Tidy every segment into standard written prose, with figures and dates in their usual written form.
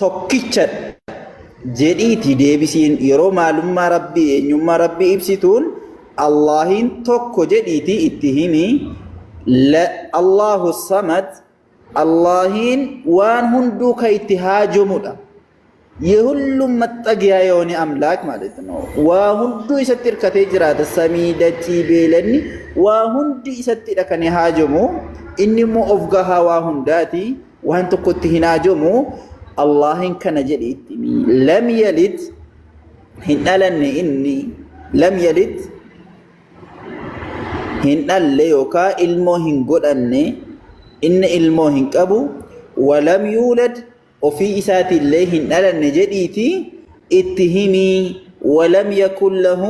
tokkicha jedhiiti deebisiin yeroo maalummaa rabbii eenyummaa rabbii ibsituun Allahin tokko jedhiiti itti himi Allahu samad Allahin waan hunduu ka itti haajomudha የሁሉም መጠጊያ የሆነ አምላክ ማለት ነው ወሁንዱ ይሰጥር ከተጅራተ ሰሚደቲ ቤለኒ ወሁንዱ ይሰጥር ከነ ሃጀሙ እንሞ ኦፍጋሃ ወሁንዳቲ ወንተ ኩት ሂናጀሙ አላህን ከነጀዲት ለም የሊድ ሂናለኒ ኢኒ ለም የሊድ ሂናለ ዮካ ኢልሞ ሂንጎዳነ ኢነ ኢልሞ ሂንቀቡ ወለም ይውለድ وفي إسات الله نلا نجديتي اتهمي ولم يكن له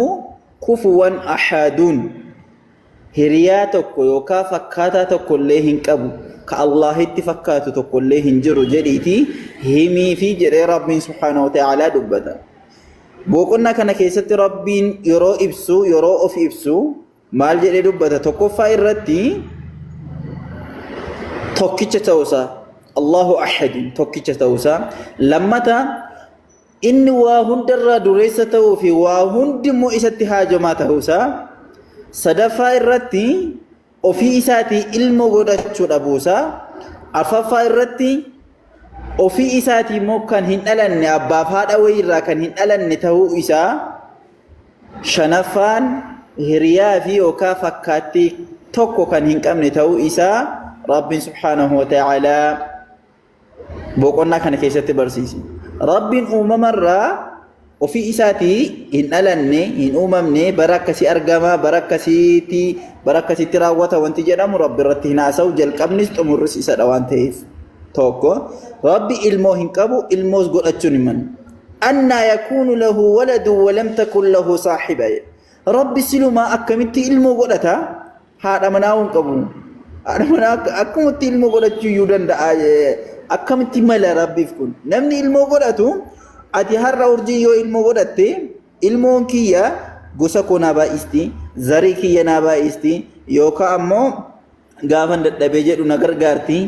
كفوا أحد هرياتك يوكا فكاتك الله كبو كالله اتفكاتك الله جرو جديتي همي في جري رب سبحانه وتعالى دبتا بوكنا كان كيست رب يرو إبسو يرو أف إبسو مال جري دبتا تكفى الرتي توكيش توسا الله أحد توكيش توسا لما تا إن واهند الردريسة في واهند مؤسسة هاجمات توسا صدفا الرتي وفي إساتي علم غدت أبوسا أففا الرتي وفي إساتي مكان هنالن أبا فادا ويرا كان هنالن تو إسا شنفان هريا في وكا فكاتي توكو كان هنكمن تو إسا رب سبحانه وتعالى بوقنا كان كيسة برسيسي رب مرة وفي إساتي إن ألني إن أممني بركسي أرقما بركسي تراوة وانتجرام رب رتهنا سوجل كمنس تمرس إسا دوان تيف توقو رب إلمو هنكبو إلموز قل أجن من أنا يكون له ولد ولم تكن له صاحبة رب سلو ما أكمت إلمو قلتا هذا مناون كبو هذا مناون أكمت إلمو قل أجن يودن akkamitti mala rabbiif kun namni ilmoo godhatu ati har'a urjii yoo ilmoo godhatte ilmoon kiyya gosa koo naa baay'isti zarii kiyya naa baay'isti yookaan ammoo gaafan dadhabee jedhu na gargaarti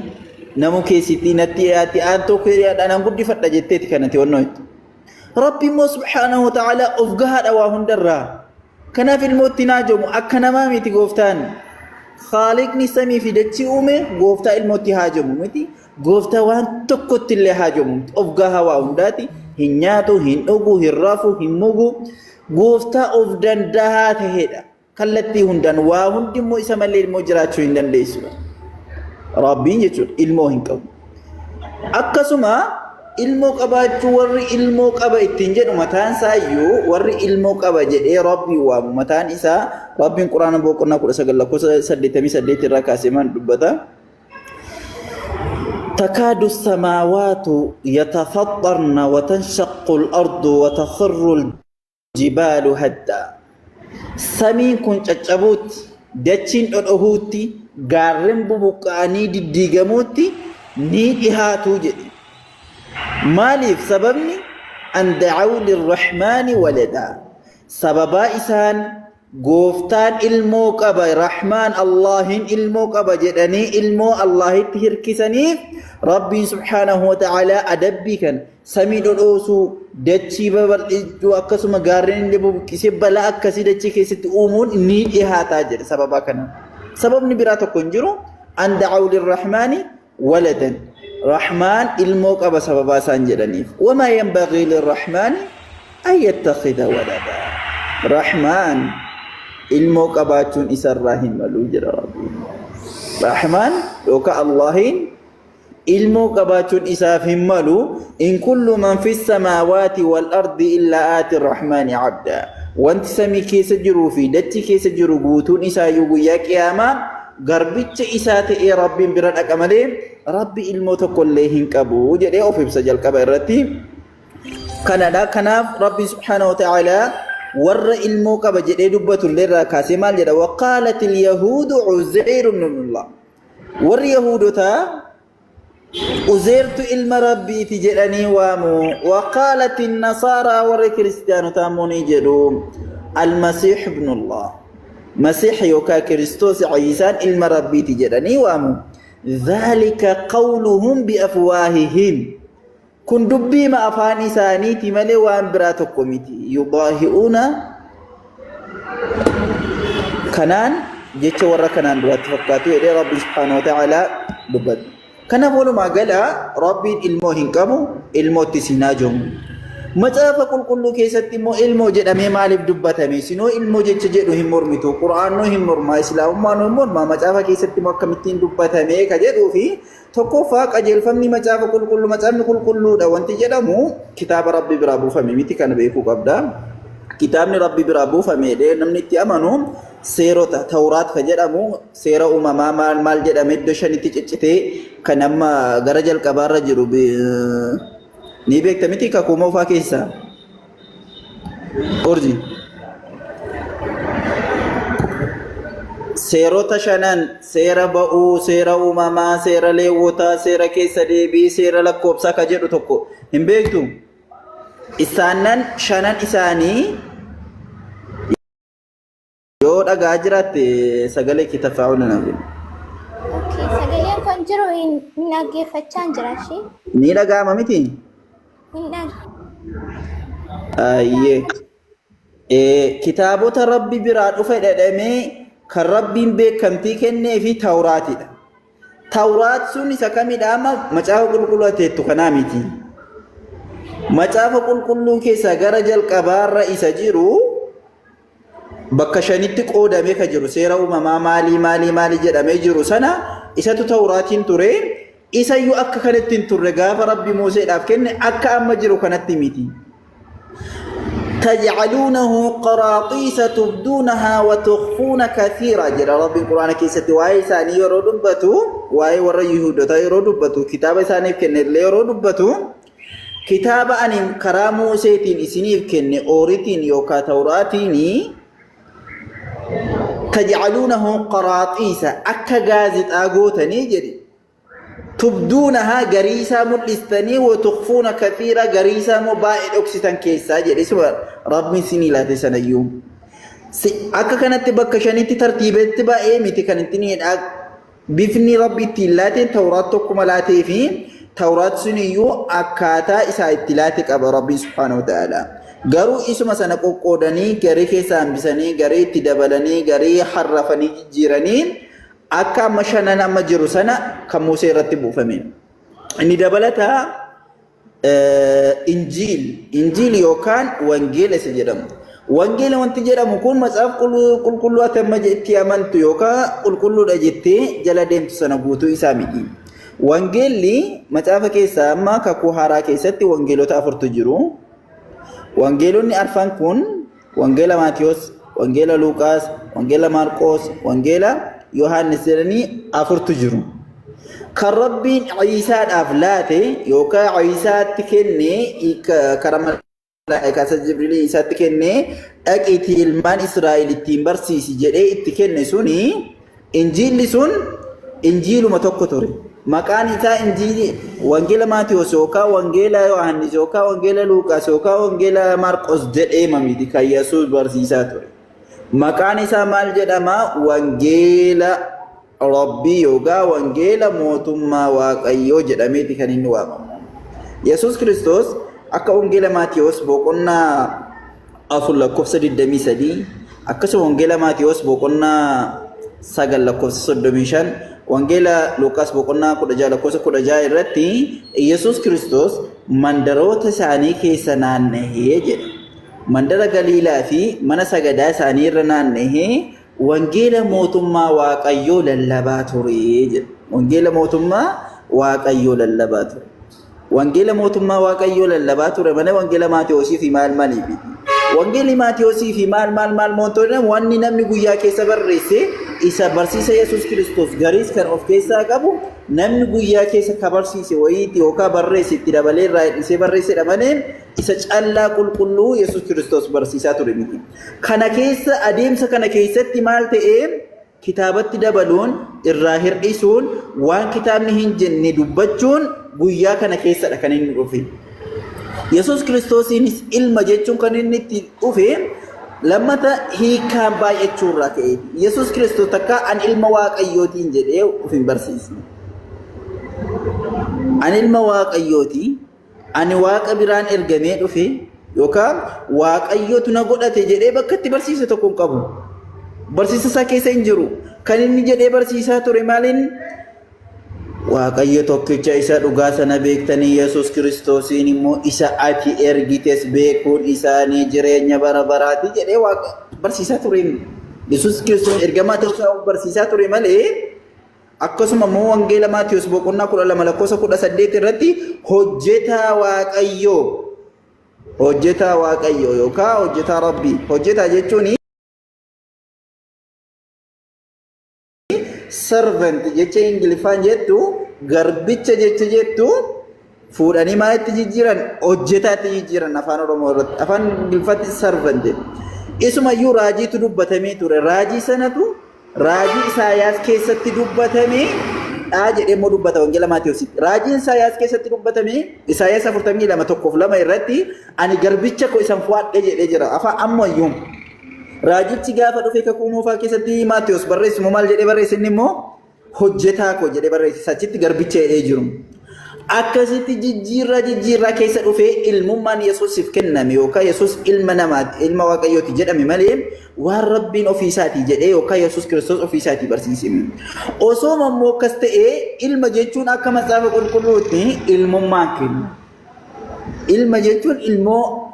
namu keessatti natti ati aantoo keeriyaadhaan guddifadha jetteeti kanatti wannootti rabbi immoo subhaanahu wa ta'ala of gahaadha waa hundarraa kanaaf ilmootti naajomu akka namaa miti gooftaan خالقني سمي في دتشي أمي غوفتا الموتي هاجمو متي غوفتا وان تكوت اللي هاجمو أفقاها وانداتي هنياتو هنوغو هرافو هموغو غوفتا أفدان دهات هيدا كالتي هندان واهن دمو إسما اللي المجراتشو هندان ليسو ربين يجور إلمو هنكو أكسما إلمو قباجو ورّي إلمو قبا اتنجد ومتان سايو ورّي إلمو قبا جدي ربي ومتان إسا ربي القرآن بوقنا كل سجل لكو سدتمي سدت الركاسمان دبتا تكاد السماوات يتفطرن وتنشق الأرض وتخر الجبال هدا سمين كنت أجابوت دتشين أرهوتي غارم ببقاني ديغموتي نيدي هاتو جدي مالف سببني أن دعوا للرحمن ولدا سببا إسان غوفتان إلمو قبا رحمن الله إلمو قبا جدني إلمو الله تهركسنيف ربي سبحانه وتعالى أدبي كان سميد الأوسو دتشي ببالإجو أكسو مغارين لبو كسي بلا أكسي دتشي كيسي تؤمون نيد إهاتا جد سببا كان سببني براتو كنجرو أن دعوا للرحمن ولدا رحمن إلمو قبا سببا سانجدنيف وما ينبغي للرحمن أن يتخذ ولدا رحمن إلمو قباتون إسراهن ملوجر ربي رحمن وكا اللهين إلمو قباتون إسافهم ملو إن كل من في السماوات والأرض إلا آتي الرحمن عبدا وانت سمي كيس جرو في دتي كيس جرو بوتون إسا يوغو يا كياما غربتش إساتي إي ربي بران أكمالي ربي إلمو تقول ليهن كبو جدي أوفي بسجل كبيرتي كندا كناف ربي سبحانه وتعالى ور إلمو كبا جدي دبة الليرة كاسمال جدا وقالت اليهود عزير من الله ور يهود تا أزيرت إلم ربي تجلني وامو وقالت النصارى ور كريستيانو تاموني جدو المسيح ابن الله مسيح يوكا كريستوس عيسان إلم ربي تجلني وامو ذلك قولهم بأفواههم kun dubbii ma afaan isaaniiti malee waan biraa tokko miti yudaahi'uuna kanaan jecha warra kanaan duratti fakkaatu jedhee rabbi subhaanahu wa ta'aalaa dubbate. Kana walumaa gala rabbiin ilmoo hin qabu ilmootti sinaa jiru. Macaafa qulqulluu keessatti immoo ilmoo jedhamee maaliif dubbatame? Sinoo ilmoo jecha jedhu hin mormitu, quraanoo hin mormaa, islaamummaan hin mormaa, macaafa keessatti immoo akkamittiin dubbatame ka jedhuu fi tokkoffaa qajeelfamni macaafa qulqulluu macaafni qulqulluudha wanti jedhamu kitaaba rabbi biraa buufame miti kana beekuu qabda. Kitaabni rabbi biraa buufame namni itti amanu seerota tawraat ka jedhamu seera uumamaa maal jedhame iddoo shanitti ciccitee kan amma gara jalqabaarra jiru ni beekta miti kakuu moofaa keessa urji seerota shanan seera ba'uu seera uumamaa seera leewwotaa seera keessa deebii seera lakkoobsaa ka jedhu tokko hin beektu isaanan shanan isaanii yoo dhagaa jiraatte sagalee kee tafaa'uuna naaf sagaleen kan jiru hin dhaggeeffachaa jira shi ni dhagaama miti kitaabota rabbi biraa dhufe dhadhamee kan rabbiin beekamtii kennee fi tawraatidha. Tawraat sun isa kamidha? Macaafa qulqulluu ateettu kanaa miti. Macaafa qulqulluu keessa gara jalqabaarra isa jiru bakka shanitti qoodamee ka jiru seera uumamaa maalii jedhamee jiru sana isatu tawraatiin ture. Isayyuu akka kanatti hin turre gaafa rabbi Muuseedhaaf kenne akka amma jiru kanatti miti. tajcaluunahu qaraatiisa tubduunahaa wa tukhfuuna kathiira jedha rabbiin quraana keessatti waa'ee isaanii yeroo dubbatu waa'ee warra Yihuudotaa yeroo dubbatu kitaaba isaaniif kenne illee yeroo dubbatu kitaaba ani karaa Muuseetiin isiniif kenne ooritiin yookaan tawraatiin tajcaluunahu qaraatiisa akka gaazixaa gootanii jedhi. تبدونها غريسا ملستني وتخفون كثيرا غريسا مبائد أكسيتان كيسا جدي سوار رب سيني لا تسنى يوم أكا كانت بكشاني ترتيبت تبا ميتي كانت نيد بفني ربي تلاتين توراة تقوم لا تيفي توراة سنيو أكاتا إسا اتلاتك أبا ربي سبحانه وتعالى غرو إسو مسانا قودني غري كيسان بساني غري تدبلني غري حرفني جيراني akka mashana nama jiru sana kan Musee irratti buufame. Inni dabalata injiil yookaan wangeela isa jedhamu. Wangeela wanti jedhamu kun matsaaf qulqulluu atamma jettee amantu yookaan qulqulluudha jettee jala deemtu sana guutuu isaa miti. Wangeelli matsaafa keessaa amma kakuu haaraa keessatti wangeelota afurtu jiru. Wangeelonni arfan kun wangeela Maatiyos, wangeela Luuqaas, wangeela Maarqoos, wangeela Yohaannis jedhanii afurtu jiru. Kan rabbiin Ciisaadhaaf laate yookaan Ciisaatti kennee karaa malaa'ikata Jibriilii isaatti kennee dhaqiitii ilmaan Israa'el ittiin barsiisi jedhee itti kenne suni injiilli sun injiiluma tokko ture. Maqaan isaa injiilii wangeela Maatiyos yookaan wangeela Yohaannis yookaan wangeela Luuqaas yookaan wangeela Maarqos jedhee mamiti kan Yesuus barsiisaa ture. Maqaan isaa maal jedhama? Wangeela Rabbii yookaan wangeela mootummaa Waaqayyoo jedhameeti kan inni waamamu. Yesuus Kiristoos akka wangeela Maatiyos boqonnaa 4:23 akkasuma wangeela Maatiyos boqonnaa 9:35 wangeela Luuqaas boqonnaa 16:16 irratti Yesuus Kiristoos mandaroota isaanii keessa naanna'ee jedha. Mandara Galiilaa fi mana sagadaa isaanii irra naanna'ee wangeela mootummaa Waaqayyoo lallabaa ture jedha. Wangeela mootummaa Waaqayyoo lallabaa ture. Wangeela mootummaa Waaqayyoo lallabaa ture mana wangeela Maatiyosii fi maaliif? Wangeelli Maatiyosii fi maal mootonni wanni namni guyyaa keessa barreesse isa barsiisa Yesuus Kiristoos gariis kan of keessaa qabu namni guyyaa keessa ka barsiise wayiiti yookaan barreesse itti dabalee irraa hidhisee barreessedha malee isa callaa qulqulluu Yesuus Kiristoos barsiisaa ture miti. Kana keessa adeemsa kana keessatti maal ta'ee kitaabatti dabaluun irraa hir'isuun waan kitaabni hin jenne dubbachuun guyyaa kana keessadha kan inni dhufe. Yesuus Kiristoosiinis ilma jechuun kan inni itti dhufe lammata hiikaan baay'achuurraa ka'e. Yesuus Kiristoos takka an ilma Waaqayyootiin jedhee of hin barsiisne. An ilma Waaqayyooti ani waaqa biraan ergamee dhufe yookaan waaqayyotu na godhate jedhee bakka itti barsiisa tokko hin qabu. Barsiisa isaa keessa hin jiru. Kan inni jedhee barsiisaa ture maaliin waaqayyo tokkicha isa dhugaa sana beektanii Yesuus Kiristoosiin immoo isa ati ergites beekuun isaanii jireenya bara baraati jedhee waaqa barsiisaa ture. Yesuus Kiristoos ergamaa ta'uu barsiisaa ture malee akkasuma immoo wangeela Maatiyuus boqonnaa 12 lakkoofsa 18 irratti hojjetaa waaqayyoo yookaan hojjetaa Rabbii. Hojjetaa jechuun servant jecha Ingiliffaan jettu garbicha jecha jettu fuudhanii maalitti jijjiiran hojjetaatti jijjiiran afaan Oromoo irratti afaan Ingiliffaatti servant. Isumayyuu raajiitu dubbatamee ture. Raajii sanatu raajii Isaayaas keessatti dubbatamee jedhee immoo dubbata wangeela Maatiyuus. Raajiin Isaayaas keessatti dubbatamee Isaayaas 42:1-2 irratti ani garbicha koo isan fuudhee jedhee jira. Afaan ammayyuu raajichi gaafa dhufe kakuu moofaa keessatti Maatiyuus barreessu maal jedhee barreesse inni immoo hojjetaa koo jedhee barreesse. Achitti garbicha jedhee jiru. Akkasitti jijjiirraa keessa dhufee ilmummaan Yesuusiif kenname yookaan Yesuus ilma namaati ilma waaqayyooti jedhame malee waan Rabbiin ofiisaatii jedhee yookaan Yesuus Kiristoos ofiisaatii barsiise. Osoo immoo akkas ta'ee ilma jechuun akka macaafa qulqulluutti ilmummaan kenna. Ilma jechuun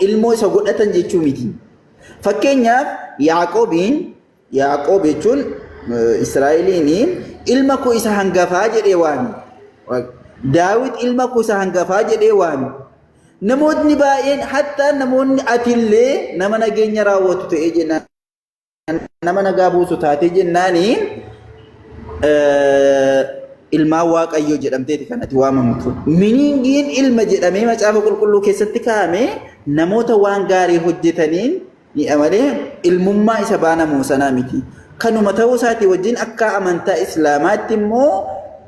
ilmoo isa godhatan jechuu miti. Fakkeenyaaf Yaaqoob jechuun Israa'eliin ilma koo isa hangafaa jedhee waame. Daawit ilma koo isa hangafaa jedhee waame. Namoonni baay'een hatta namoonni atillee nama nageenya raawwatu ta'ee jennaan nama nagaa buusu taatee jennaani ilmaan waaqayyoo jedhamteeti kan ati waamamtu. Miniingiin ilma jedhamee macaafa qulqulluu keessatti kaa'ame namoota waan gaarii hojjetaniin ni amalee ilmummaa isa baanamu sanaa miti. Kanuma ta'uu isaatii wajjin akka amantaa islaamaatti immoo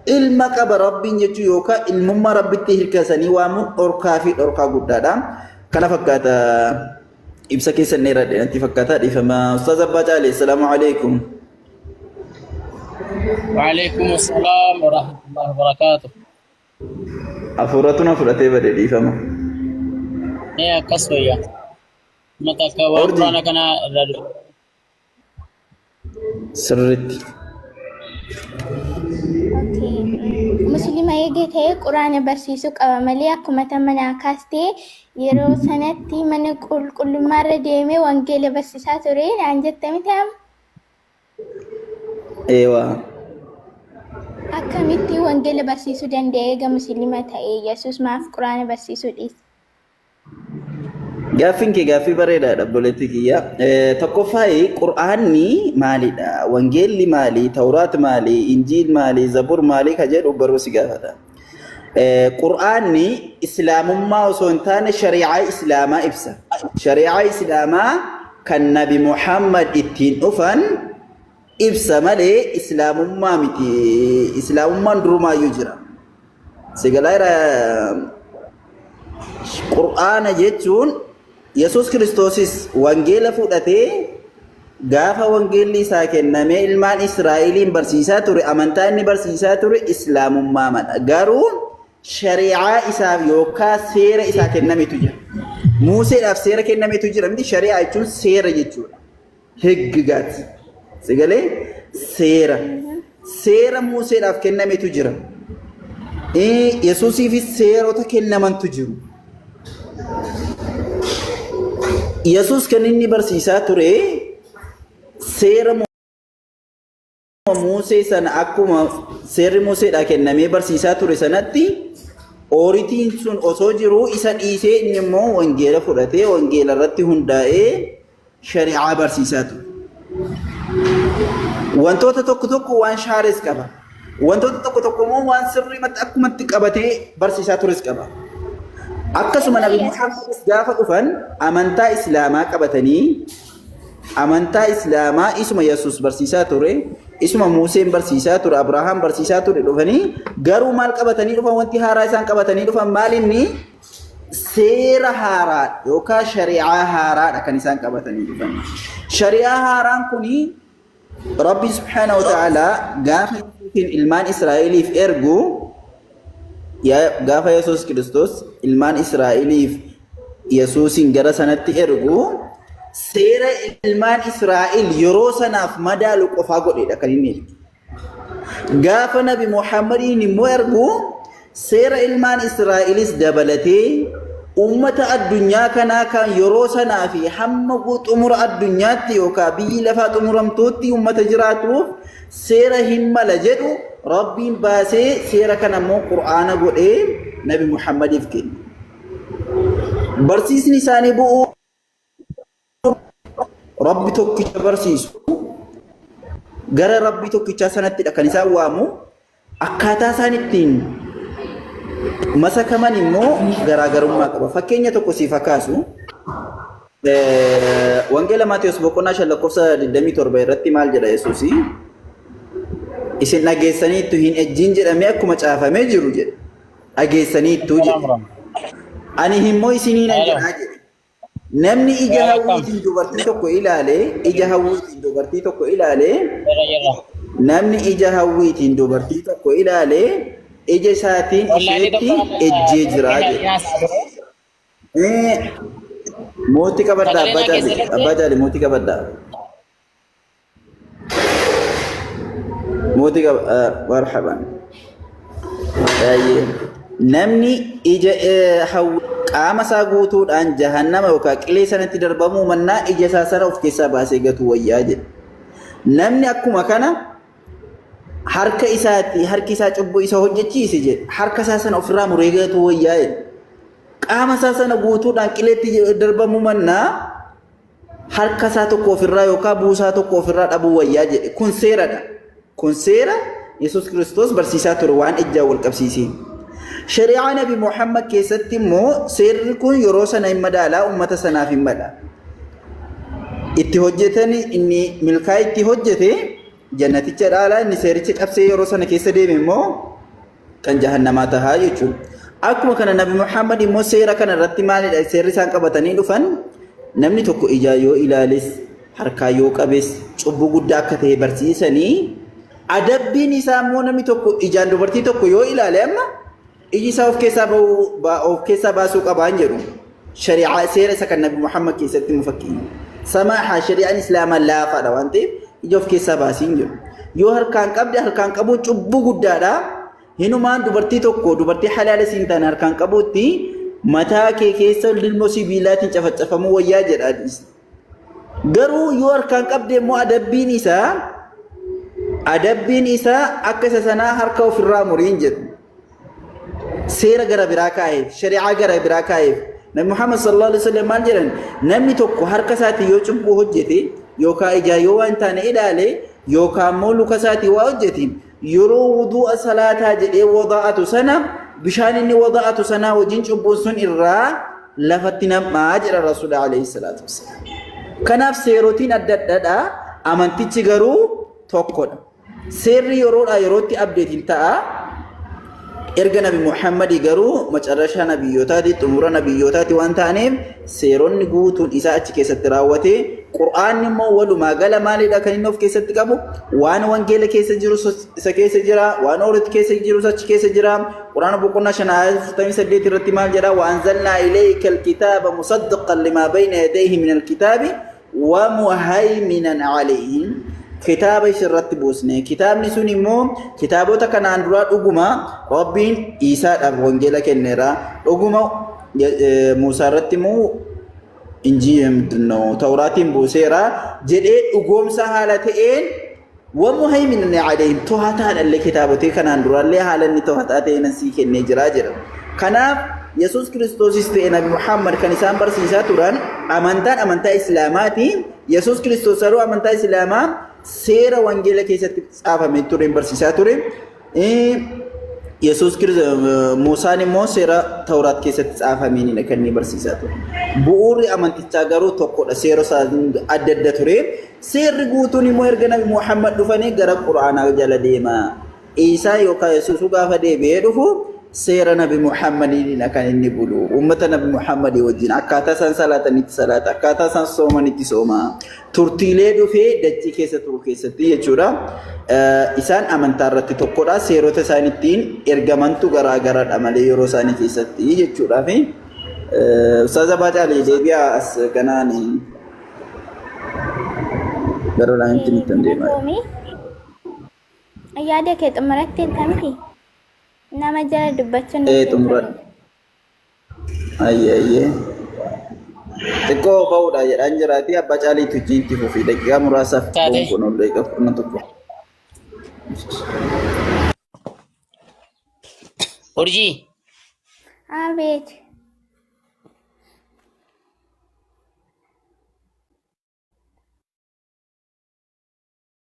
ilma qaba Rabbiin jechuu yookaan ilmummaa Rabbitti hirkasanii waamuun dhorkaa fi dhorkaa guddaadha. Kana fakkaata ibsa keessan dheeraa dheeranti fakkaata dhiifama. Ustaaz Abbaa Caalee, assalaamu alaikum. وعليكم السلام ورحمة الله وبركاته. Afuuratuna fudhatee bade dhiifama. akkas wayya. Mata akka waan quraana kana irraa sirriitti. Musliima eegee ta'ee quraana barsiisuu qaba malee akkuma manaa kaastee yeroo sanatti mana qulqullummaarra deemee wangeela barsiisaa ture naan jette miti amma. Eewaa. Akkamitti wangeela barsiisuu danda'e eega musliima ta'ee Yesuus maaf quraana barsiisuu dhiise? Gaaffiin kee gaaffii bareedaadha obboleettii kiyya. Tokkoffaa quraanni maalidha? Wangeelli maali? Tawraat maali? Injiil maali? Zabuur maali? Ka jedhu baruu si gaafata. Quraanni islaamummaa osoo hin taane shari'aa islaamaa ibsa. Shari'aa islaamaa kan Nabi Muhammad ittiin dhufan ibsa malee islaamummaa miti. Islaamummaan durumaayyuu jira. Sigalaayira quraana jechuun Yesuus Kiristoosis wangeela fudhatee gaafa wangeelli isaa kenname ilmaan Israa'eliin barsiisaa ture amantaa inni barsiisaa ture islaamummaa madha. Garuu shari'aa isaa yookaan seera isaa kennametu jira. Muuseedhaaf seera kennametu jira miti shari'aa jechuun seera jechuudha. Heggaati. Sigalee seera Muuseedhaaf kennametu jira. Yesuusiifis seerota kennamantu jiru. Yesuus kan inni barsiisaa ture seera Musee sana akkuma seerri Museedhaa kennamee barsiisaa ture sanatti ooritiin sun osoo jiru isa dhiisee inni immoo wangeela fudhatee wangeela irratti hundaa'ee shari'aa barsiisaa ture. Wantoota tokko waan shaares qaba. Wantoota tokko immoo waan sirrii akkumatti qabatee barsiisaa tures qaba. Akkasuma Nabi Muhammad gaafa dhufan amantaa islaamaa qabatanii amantaa islaamaa isuma Yesuus barsiisaa ture, isuma Museen barsiisaa ture, Abrahaam barsiisaa ture dhufanii garuu maal qabatanii dhufan wanti haaraa isaan qabatanii dhufan maal inni seera haaraa yookaan shari'aa haaraadha kan isaan qabatanii dhufan. Shari'aa haaraan kuni Rabbi subhanahu wa ta'ala gaafa ilmaan Israa'eliif ergu gaafa Yesuus Kiristoos ilmaan Israa'eliif Yesuusin gara sanatti ergu seera ilmaan Israa'el yeroo sanaaf madaalu qofaa godheedha kan inni erge. Gaafa Nabi Muhammadiin immoo ergu seera ilmaan Israa'elis dabalatee ummata addunyaa kanaa kan yeroo sanaa fi hamma xumura addunyaatti yookaan biyyi lafaa xumuramtuutti ummata jiraatuuf seera hin mala jedhu Rabbiin baasee seera kana immoo Qur'aana godhee Nabi Muhammadiif kenne. Barsiisni isaanii bu'uu Rabbi tokkicha barsiisu gara Rabbi tokkichaa sanattidha kan isaan waamu. Akkaataa isaan ittiin masakaman immoo garaagarummaa qaba. Fakkeenya tokko siif kaasu wangeela Maatiyos boqonnaa 5:27 irratti maal jedha Yesuusi? Isin dhageessaniittu hin ejjiin jedhamee akkuma caafamee jiru jedhe. Dhageessaniittu jedhe. Ani immoo isiniin jedhaa jedhe. Namni ija hawwiitiin dubartii tokko ilaalee, ija hawwiitiin dubartii tokko ilaalee, namni ija hawwiitiin dubartii tokko ilaalee, ija isaatiin isheetti ejjee jira jedhe. Mootii qabaddaa abbaa jaali mootii qabaddaa. Mootii marhaban. Namni ija qaama isaa guutuudhaan jahannama yookaan qilee sanatti darbamuu mannaa ija isaa sana of keessaa baasee gatu wayyaa jedhe. Namni akkuma kana harka isaatti harki isaa cubbuu isa hojjechiise jedhe. Harka isaa sana ofirraa muree gatu wayyaa jedhe. Qaama isaa sana guutuudhaan qileetti darbamuu mannaa harka isaa tokko ofirraa yookaan buusaa tokko ofirraa dhabuu wayyaa jedhe. Kun seeradha. Kun seera Yesuus Kiristoos barsiisaa ture waan ijaan wal qabsiisee. Shari'aa Nabi Muhammad keessatti immoo seerri kun yeroo sana hin madaalaa ummata sanaaf hin madaala. Itti hojjetan inni milkaa itti hojjete jannaticha dhaalaa inni seericha cabsee yeroo sana keessa deeme immoo kan jahannamaa tahaa jechuudha. Akkuma kana Nabi Muhammad immoo seera kana irratti maalidha seerri isaan qabatanii dhufan namni tokko ijaa yoo ilaales harkaa yoo qabes cubbuu guddaa akka ta'e barsiisanii adabbiin isaa immoo namni tokko ijaan dubartii tokko yoo ilaale amma iji isaa of keessaa baasuu qabaan jedhu shari'aa seera isa kan Nabi Muhammad keessatti mufakkiin samaaha shari'aan islaamaa laafaadha waan ta'eef ija of keessaa baasiin jedhu yoo harkaan qabde harkaan qabuun cubbuu guddaadha. Hinumaan dubartii tokko dubartii halaala siin taane harkaan qabuutti mataa kee keessa lilmoo sibiilaatiin cafacafamuu wayyaa jedhaadhis. Garuu yoo harkaan qabde immoo adabbiin isaa akka isa sanaa harka ofirraa muriin jedhu. Seera gara biraa kaa'eef, shari'aa gara biraa kaa'eef. Nabi Muhammad sallallahu alaihi wasallam maal jedhan namni tokko harka isaatii yoo cubbuu hojjete yookaan ijaa yoo waan taane ilaale yookaan immoo luka isaatii waa hojjete yeroo wudu'a salaataa jedhee wada'atu sana bishaan inni wada'atu sana wajjin cubbuun sun irraa lafatti nam'aa jedha Rasuulli alayhi salaatu wassalaam. Kanaaf seerotiin adda addaadha. Amantichi garuu tokkodha. Seerri yeroodhaa yerootti abdeetiin ta'a. Erga Nabi Muhammad garuu macarrashaa nabiyyootaati xumura nabiyyootaati waan ta'aniif seeronni guutuun isaa achi keessatti raawwate. Qur'aanni immoo walumaa gala maalidha kan inni of keessatti qabu waan wangeela keessa jiru isa keessa jira waan ooloti keessa jiru achi keessa jira. Qur'aana boqonnaa 5:48 irratti maal jedha wa anzalnaa ilayka alkitaaba musaddiqan limaa bayna yadayhi min alkitaabi wa muhaiminan alayhi. Kitaaba isirratti buusne kitaabni sun immoo kitaabota kanaan dura dhuguma Rabbiin Isaadhaaf wangeela kenneera dhuguma Muusaa irratti immoo injiilno Tawraatiin buuseera jedhee dhugoomsa haala ta'een wamuhaiminan alayhim to'ataadhalle kitaabotii kanaan durallee haala inni to'ataa ta'een sii kennee jira jedha. Kanaaf Yesuus Kiristoosis ta'e Nabi Muhammad kan isaan barsiisaa turan amantaa Islaamaati. Yesuus Kiristoos garuu amantaa Islaamaa seera wangeela keessatti caafamee ture barsiisaa ture. Yesuus Kiristoos Muusaan immoo seera Tawraat keessatti caafameenidha kan inni barsiisaa ture. Bu'uurri amantichaa garuu tokkodha. Seera isaa adda adda ture. Seerri guutuun immoo erga Nabi Muhammad dhufanii gara Qur'aanaa jala deema. Isaa yookaan Yesuus gaafa deebi'ee dhufu seera nabi Muhammadiin kan inni bulu ummata nabi Muhammadii wajjin akkaataa isaan salaatanitti salaata akkaataa isaan soomanitti sooma turtiilee dhufee dachii keessa turu keessatti jechuudha isaan amantaa irratti tokkodha seerota isaan ittiin ergamantu garaagaradha malee yeroo isaanii keessatti jechuudha fi ustaaza Baacaalee deebi'aa as ganaani garuu laanti nutti deemaa yaada kee xumuratti tamti nama jala dubbachuun xumurat ayye xiqqoo ba'uudha jedhaan jiraati abbaa caaliitu jiinti fufi daqiiqaa muraasaaf kun ol daqiiqaa furna tokko Urjii abeet